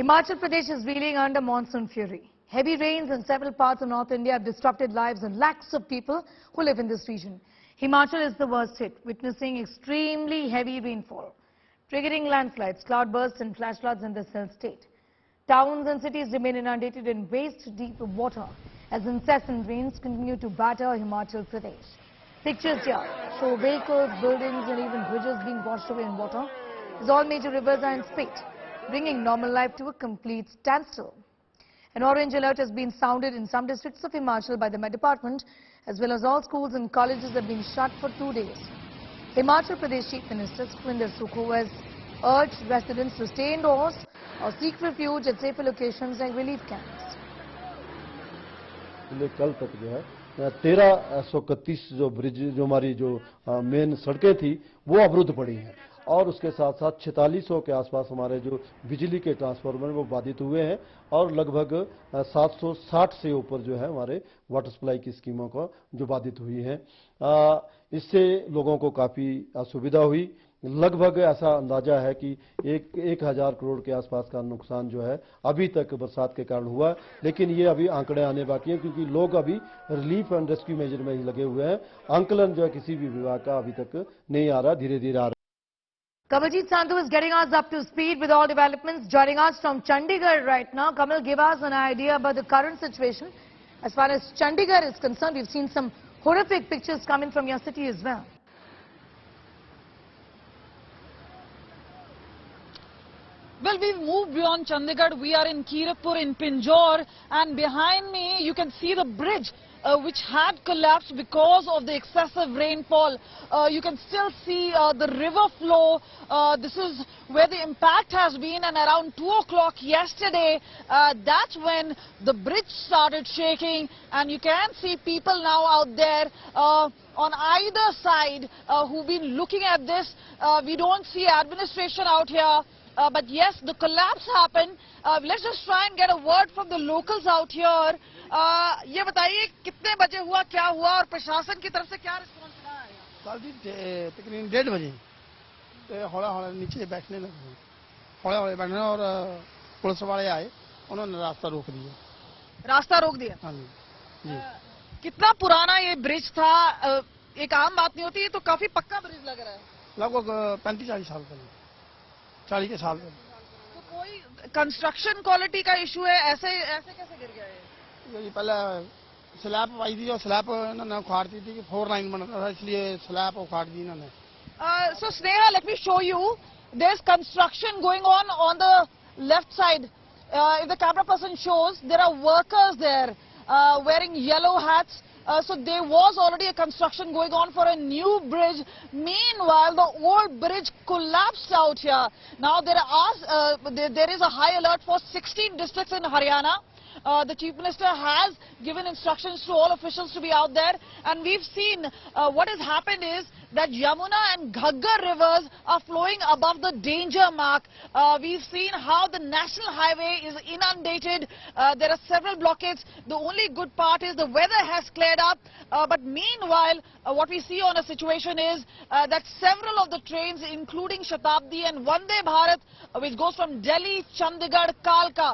Himachal Pradesh is reeling under monsoon fury. Heavy rains in several parts of North India have disrupted lives of lakhs of people who live in this region. Himachal is the worst hit, witnessing extremely heavy rainfall, triggering landslides, cloudbursts and flash floods in the hill state. Towns and cities remain inundated in waist-deep water as incessant rains continue to batter Himachal Pradesh. Pictures here show vehicles, buildings and even bridges being washed away in water as all major rivers are in spate, bringing normal life to a complete standstill. An orange alert has been sounded in some districts of Himachal by the Met Department, as well as all schools and colleges have been shut for 2 days. Himachal Pradesh Chief Minister Sukhwinder Sukhu has urged residents to stay indoors or seek refuge at safer locations like relief camps. कल तक जो है 1331 जो bridge जो हमारी जो main सड़कें थी वो अवरुद्ध पड़ी हैं और उसके साथ साथ 4600 के आसपास हमारे जो बिजली के ट्रांसफार्मर वो बाधित हुए हैं और लगभग 760 से ऊपर जो है हमारे वाटर सप्लाई की स्कीमों को जो बाधित हुई हैं। इससे लोगों को काफ़ी असुविधा हुई। लगभग ऐसा अंदाजा है कि 1000 करोड़ के आसपास का नुकसान जो है अभी तक बरसात के कारण हुआ, लेकिन ये अभी आंकड़े आने बाकी हैं क्योंकि लोग अभी रिलीफ एंड रेस्क्यू मेजर में ही लगे हुए हैं। आंकलन जो है किसी भी विभाग का अभी तक नहीं आ रहा, धीरे-धीरे आ रहा है। Kamaljeet Sandhu is getting us up to speed with all developments, joining us from Chandigarh right now. Kamal, give us an idea about the current situation. As far as Chandigarh is concerned, we've seen some horrific pictures coming from your city as well. Well, we've moved beyond Chandigarh. We are in Kirapur in Pinjore, and behind me you can see the bridge which had collapsed because of the excessive rainfall. You can still see the river flow. This is where the impact has been, and around 2 o'clock yesterday, that's when the bridge started shaking, and you can see people now out there on either side who've been looking at this. We don't see administration out here. But yes, the collapse happened. Let's just try and get a word from the locals out here. ये बताइए कितने बजे हुआ, क्या हुआ और प्रशासन की तरफ से क्या रिस्पॉन्स रहा है? कल जी तकरीबन 1:30 बजे हौला नीचे बैठने लगे, हौला बैठने और पुलिस वाले आए, उन्होंने रास्ता रोक दिया। रास्ता रोक दिया? हाँ जी। कितना पुराना ये ब्रिज था? एक आम बात नहीं होती, ये तो काफी पक्का ब्रिज लग रहा है। लगभग 35-40 साल पहले, 40 के साल पहले। तो कोई कंस्ट्रक्शन क्वालिटी का इशू है? ऐसे कैसे गिर गया ये पहले स्लैब पाई थी और स्लैब इन्होंने उखाड़ दी थी कि 4 लाइन बना था, इसलिए स्लैब उखाड़ दी इन्होंने। So Sneha, let me show you. There's construction going on the left side. If the camera person shows, there are workers there wearing yellow hats. So there was already a construction going on for a new bridge. Meanwhile, the old bridge collapsed out here. Now there is a high alert for 16 districts in Haryana. The Chief Minister has given instructions to all officials to be out there, and we've seen what has happened is that Yamuna and Ghaggar rivers are flowing above the danger mark. We've seen how the national highway is inundated. There are several blockades. The only good part is the weather has cleared up, but meanwhile what we see on a situation is that several of the trains, including Shatabdi and Vande Bharat, which goes from Delhi, Chandigarh, Kalka,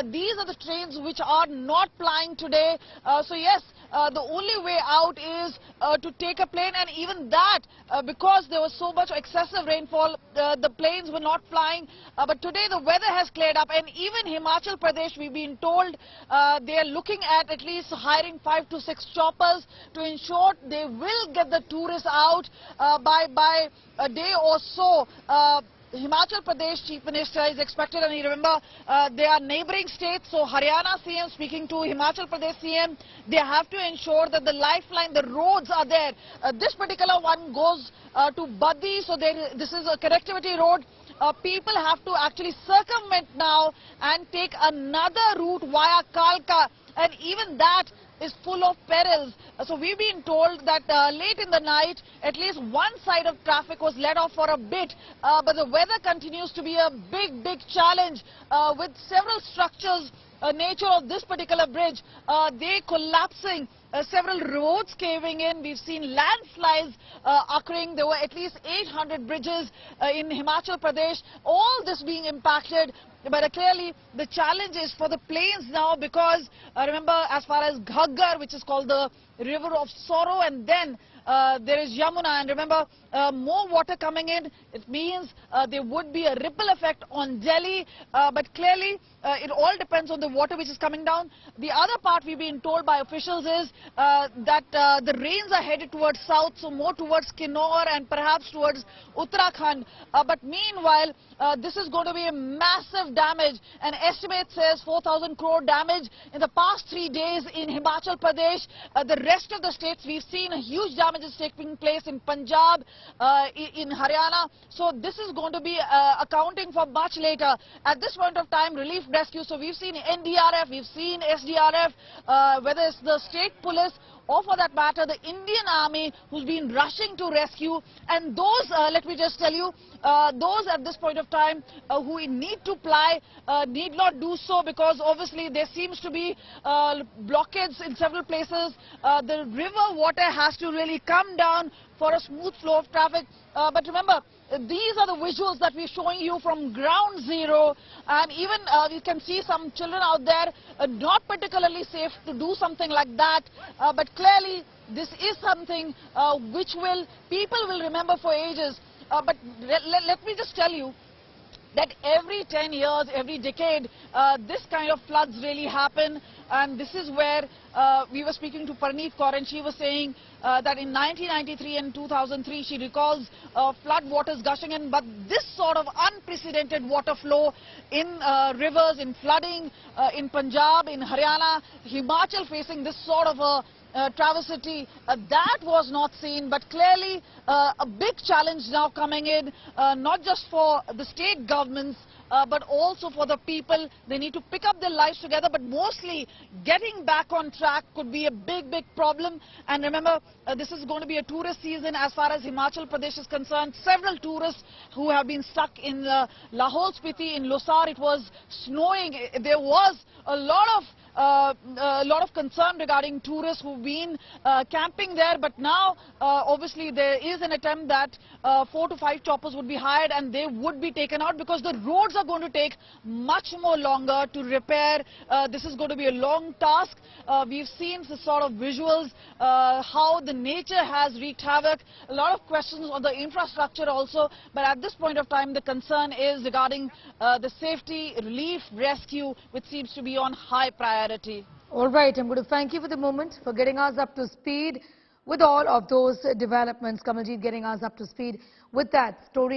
these are the trains which are not plying today. So yes, the only way out is to take a plane, and even that, because there was so much excessive rainfall, the planes were not flying. But today the weather has cleared up, and even Himachal Pradesh, we've been told they are looking at least hiring 5 to 6 choppers to ensure they will get the tourists out by a day or so. Himachal Pradesh Chief Minister is expected, and you remember they are neighbouring states, so Haryana CM speaking to Himachal Pradesh CM, they have to ensure that the lifeline, the roads are there. This particular one goes to Badi, so this is a connectivity road. People have to actually circumvent now and take another route via Kalka, and even that is full of perils. So we've been told that late in the night, at least one side of traffic was let off for a bit, but the weather continues to be a big challenge with several structures. Nature of this particular bridge, they collapsing, several roads caving in. We've seen landslides occurring. There were at least 800 bridges in Himachal Pradesh, all this being impacted. But clearly the challenge is for the plains now, because remember, as far as Ghaggar, which is called the river of sorrow, and then there is Yamuna, and remember, more water coming in, it means there would be a ripple effect on Delhi, but clearly it all depends on the water which is coming down. The other part we've been told by officials is that the rains are headed towards south, so more towards Kinnaur and perhaps towards Uttarakhand, but meanwhile this is going to be a massive damage. An estimate says 4,000 crore damage in the past 3 days in Himachal Pradesh. The rest of the states, we've seen huge damages taking place in Punjab, in Haryana. So this is going to be accounting for much later. At this point of time, relief rescue, so we've seen NDRF, we've seen SDRF, whether it's the state police or for that matter the Indian Army, who's been rushing to rescue. And those, let me just tell you, those at this point of time who need to ply need not do so, because obviously there seems to be blockades in several places. The river water has to really come down for a smooth flow of traffic. But remember, these are the visuals that we're showing you from ground zero, and even you can see some children out there not particularly safe to do something like that, but clearly this is something which people will remember for ages. But let me just tell you that every 10 years, every decade, this kind of floods really happen. And this is where we were speaking to Parneet Kaur, and she was saying that in 1993 and 2003, she recalls flood waters gushing in, but this sort of unprecedented water flow in rivers, in flooding in Punjab, in Haryana, Himachal facing this sort of a travesty, that was not seen. But clearly a big challenge now coming in, not just for the state governments, but also for the people. They need to pick up their lives together, but mostly getting back on track could be a big problem. And remember, this is going to be a tourist season as far as Himachal Pradesh is concerned. Several tourists who have been stuck in Lahore Spiti, in Losar, it was snowing. There was a lot of concern regarding tourists who've been camping there, but now obviously there is an attempt that 4 to 5 choppers would be hired and they would be taken out, because the roads are going to take much more longer to repair. This is going to be a long task. We've seen the sort of visuals, how the nature has wreaked havoc. A lot of questions on the infrastructure also, but at this point of time the concern is regarding the safety, relief, rescue, which seems to be on high priority. All right, I'm going to thank you for the moment, for getting us up to speed with all of those developments. Kamaljeet getting us up to speed with that story.